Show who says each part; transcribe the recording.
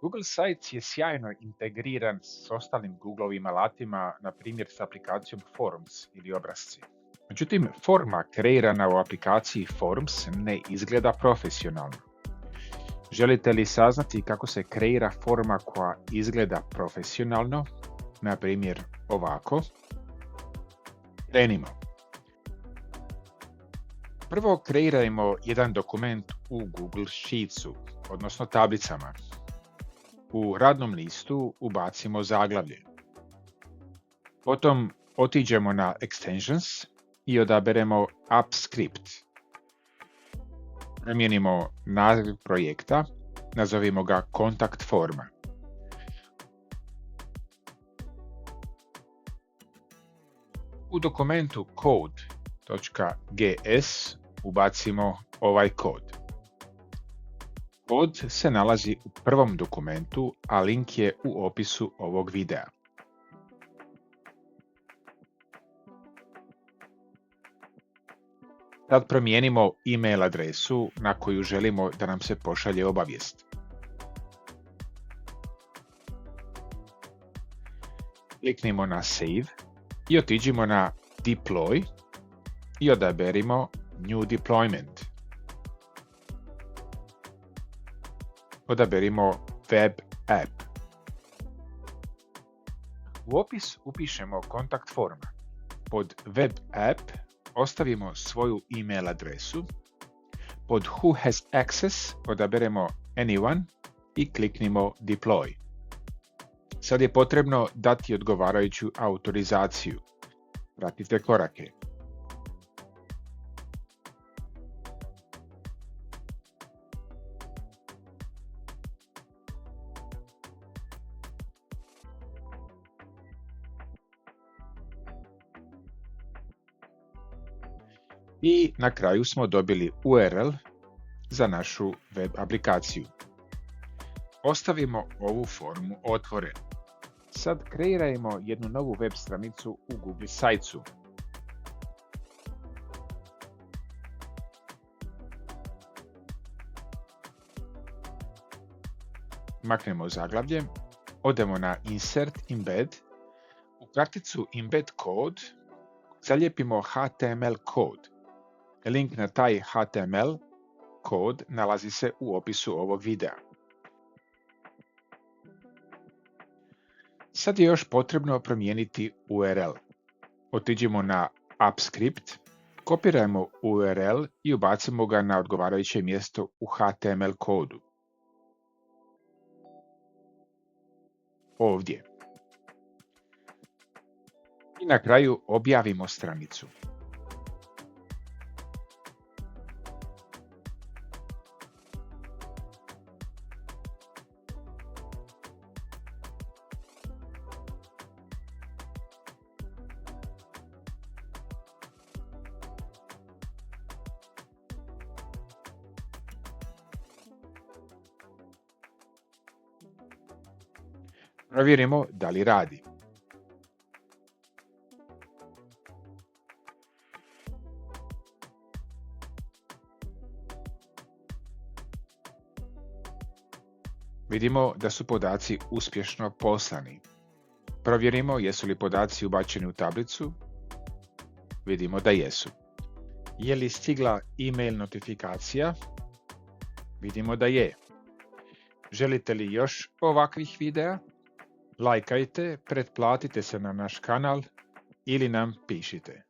Speaker 1: Google Sites je sjajno integriran s ostalim Googleovim alatima, na primjer s aplikacijom Forms ili obrasci. Međutim, forma kreirana u aplikaciji Forms ne izgleda profesionalno. Želite li saznati kako se kreira forma koja izgleda profesionalno, na primjer ovako? Krenimo. Prvo kreirajmo jedan dokument u Google Sheetsu, odnosno tablicama. U radnom listu ubacimo zaglavlje. Potom otiđemo na Extensions i odaberemo AppScript. Promijenimo naziv projekta, nazovimo ga Kontakt forma. U dokumentu code.gs ubacimo ovaj kod. Kod se nalazi u prvom dokumentu, a link je u opisu ovog videa. Sad promijenimo e-mail adresu na koju želimo da nam se pošalje obavijest. Kliknimo na Save i otiđimo na Deploy i odaberimo New Deployment. Odaberimo Web App. U opis upišemo kontakt forma. Pod Web App ostavimo svoju e-mail adresu. Pod Who has access odaberemo Anyone i kliknimo Deploy. Sad je potrebno dati odgovarajuću autorizaciju. Pratite korake. I na kraju smo dobili URL za našu web aplikaciju. Ostavimo ovu formu otvorenu. Sad kreirajmo jednu novu web stranicu u Google Sitesu. Maknemo zaglavlje, odemo na Insert Embed, u karticu Embed Code zalijepimo HTML kod. Link na taj HTML kod nalazi se u opisu ovog videa. Sad je još potrebno promijeniti URL. Otiđimo na AppScript, kopirajmo URL i ubacimo ga na odgovarajuće mjesto u HTML kodu. Ovdje. I na kraju objavimo stranicu. Provjerimo da li radi. Vidimo da su podaci uspješno poslani. Provjerimo jesu li podaci ubačeni u tablicu. Vidimo da jesu. Je li stigla e-mail notifikacija? Vidimo da je. Želite li još ovakvih videa? Lajkajte, pretplatite se na naš kanal ili nam pišite.